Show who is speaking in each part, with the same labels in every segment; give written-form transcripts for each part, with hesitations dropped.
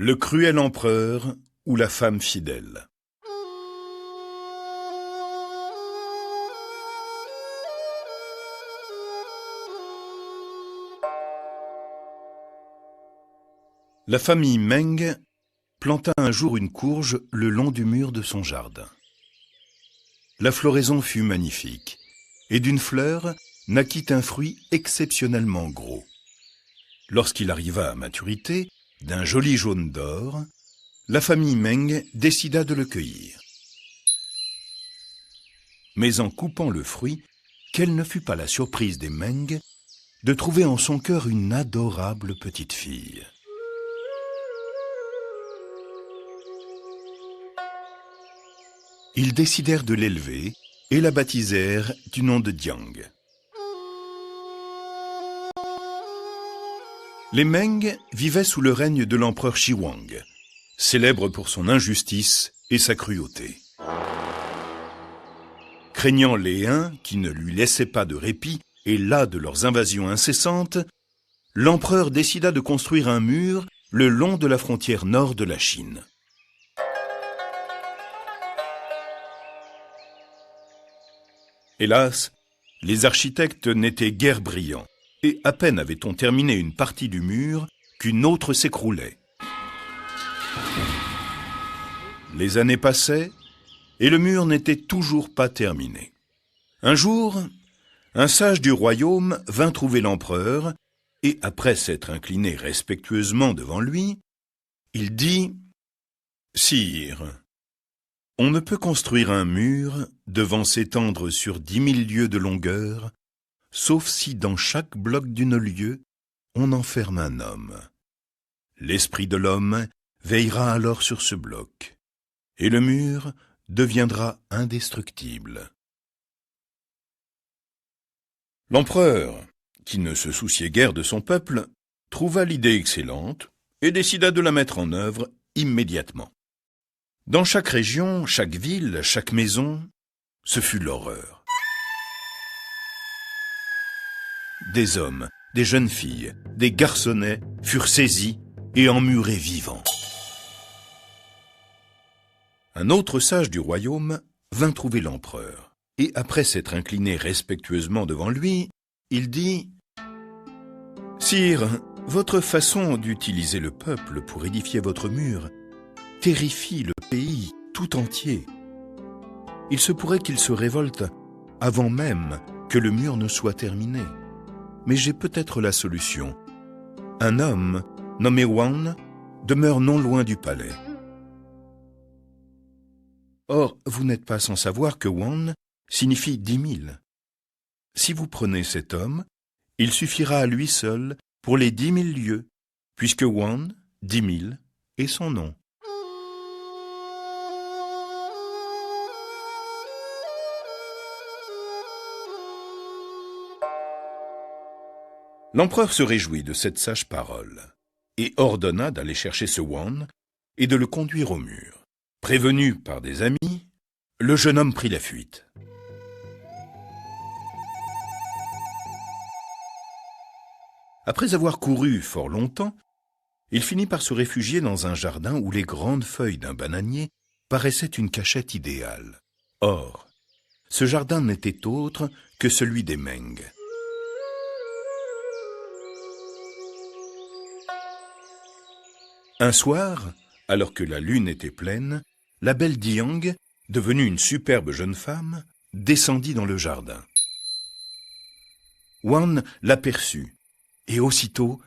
Speaker 1: Le cruel empereur ou la femme fidèle. La famille Meng planta un jour une courge le long du mur de son jardin. La floraison fut magnifique, et d'une fleur naquit un fruit exceptionnellement gros. Lorsqu'il arriva à maturité, d'un joli jaune d'or, la famille Meng décida de le cueillir. Mais en coupant le fruit, quelle ne fut pas la surprise des Meng de trouver en son cœur une adorable petite fille. Ils décidèrent de l'élever et la baptisèrent du nom de Jiang. Les Meng vivaient sous le règne de l'empereur Shiwang, célèbre pour son injustice et sa cruauté. Craignant les Huns, qui ne lui laissaient pas de répit et las de leurs invasions incessantes, l'empereur décida de construire un mur le long de la frontière nord de la Chine. Hélas, les architectes n'étaient guère brillants, et à peine avait-on terminé une partie du mur qu'une autre s'écroulait. Les années passaient, et le mur n'était toujours pas terminé. Un jour, un sage du royaume vint trouver l'empereur, et après s'être incliné respectueusement devant lui, il dit « Sire, on ne peut construire un mur devant s'étendre sur 10 000 lieues de longueur, sauf si dans chaque bloc d'une lieue, on enferme un homme. L'esprit de l'homme veillera alors sur ce bloc, et le mur deviendra indestructible. » L'empereur, qui ne se souciait guère de son peuple, trouva l'idée excellente et décida de la mettre en œuvre immédiatement. Dans chaque région, chaque ville, chaque maison, ce fut l'horreur. Des hommes, des jeunes filles, des garçonnets furent saisis et emmurés vivants. Un autre sage du royaume vint trouver l'empereur, et après s'être incliné respectueusement devant lui, il dit « Sire, votre façon d'utiliser le peuple pour édifier votre mur terrifie le pays tout entier. Il se pourrait qu'il se révolte avant même que le mur ne soit terminé. Mais j'ai peut-être la solution. Un homme nommé Wan demeure non loin du palais. Or, vous n'êtes pas sans savoir que Wan signifie 10 000. Si vous prenez cet homme, il suffira à lui seul pour les 10 000 lieues, puisque Wan, 10 000, est son nom. L'empereur se réjouit de cette sage parole et ordonna d'aller chercher ce Wan et de le conduire au mur. Prévenu par des amis, le jeune homme prit la fuite. Après avoir couru fort longtemps, il finit par se réfugier dans un jardin où les grandes feuilles d'un bananier paraissaient une cachette idéale. Or, ce jardin n'était autre que celui des Meng. Un soir, alors que la lune était pleine, la belle Jiang, devenue une superbe jeune femme, descendit dans le jardin. Wan l'aperçut, et aussitôt,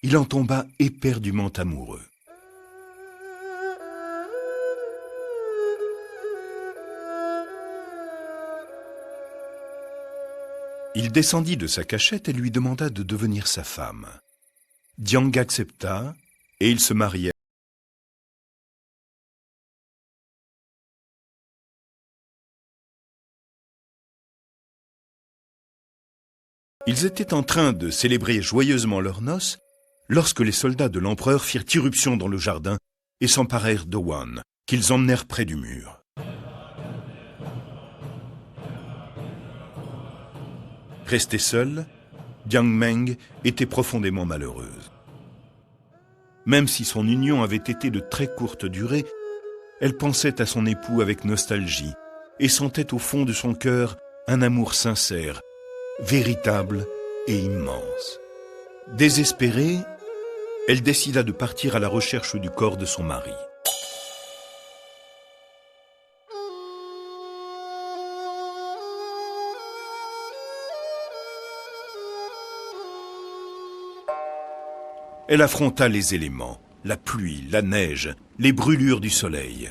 Speaker 1: il en tomba éperdument amoureux. Il descendit de sa cachette et lui demanda de devenir sa femme. Jiang accepta, et ils se marièrent. Ils étaient en train de célébrer joyeusement leurs noces lorsque les soldats de l'empereur firent irruption dans le jardin et s'emparèrent de Wan, qu'ils emmenèrent près du mur. Restée seule, Jiang Meng était profondément malheureuse. Même si son union avait été de très courte durée, elle pensait à son époux avec nostalgie et sentait au fond de son cœur un amour sincère, véritable et immense. Désespérée, elle décida de partir à la recherche du corps de son mari. Elle affronta les éléments, la pluie, la neige, les brûlures du soleil.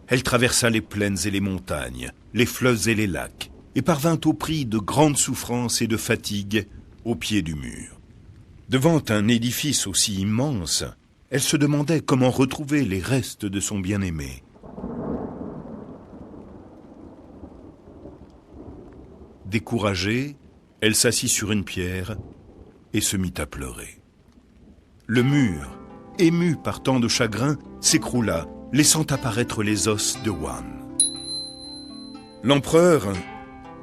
Speaker 1: Elle traversa les plaines et les montagnes, les fleuves et les lacs, et parvint au prix de grandes souffrances et de fatigues au pied du mur. Devant un édifice aussi immense, elle se demandait comment retrouver les restes de son bien-aimé. Découragée, elle s'assit sur une pierre et se mit à pleurer. Le mur, ému par tant de chagrin, s'écroula, laissant apparaître les os de Wan. L'empereur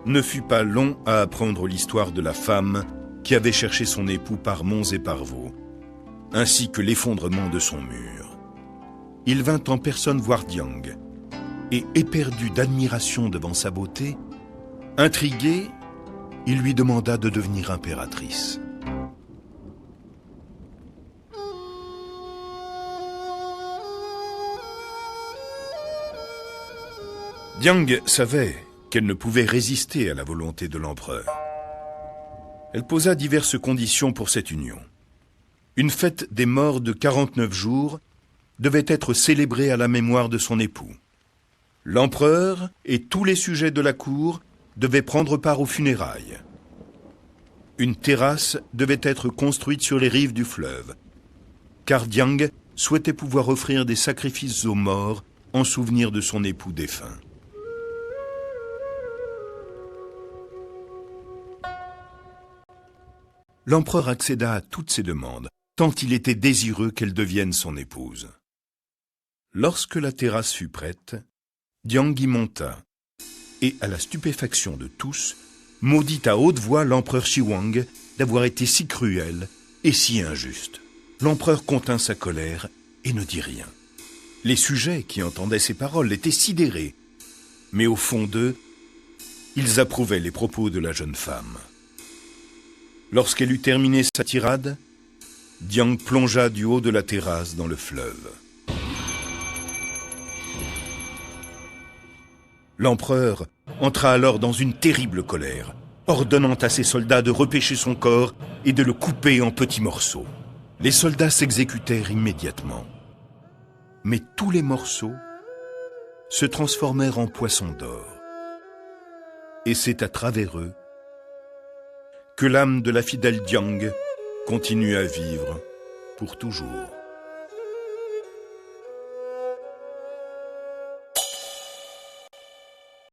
Speaker 1: ne fut pas long à apprendre l'histoire de la femme qui avait cherché son époux par monts et par vaux, ainsi que l'effondrement de son mur. Il vint en personne voir Diang, et éperdu d'admiration devant sa beauté, intrigué, il lui demanda de devenir impératrice. Diang savait qu'elle ne pouvait résister à la volonté de l'empereur. Elle posa diverses conditions pour cette union. Une fête des morts de 49 jours devait être célébrée à la mémoire de son époux. L'empereur et tous les sujets de la cour devaient prendre part aux funérailles. Une terrasse devait être construite sur les rives du fleuve, car Diang souhaitait pouvoir offrir des sacrifices aux morts en souvenir de son époux défunt. L'empereur accéda à toutes ces demandes, tant il était désireux qu'elle devienne son épouse. Lorsque la terrasse fut prête, Diang y monta, et à la stupéfaction de tous, maudit à haute voix l'empereur Shiwang d'avoir été si cruel et si injuste. L'empereur contint sa colère et ne dit rien. Les sujets qui entendaient ces paroles étaient sidérés, mais au fond d'eux, ils approuvaient les propos de la jeune femme. Lorsqu'elle eut terminé sa tirade, Diang plongea du haut de la terrasse dans le fleuve. L'empereur entra alors dans une terrible colère, ordonnant à ses soldats de repêcher son corps et de le couper en petits morceaux. Les soldats s'exécutèrent immédiatement. Mais tous les morceaux se transformèrent en poissons d'or. Et c'est à travers eux que l'âme de la fidèle Diang continue à vivre pour toujours.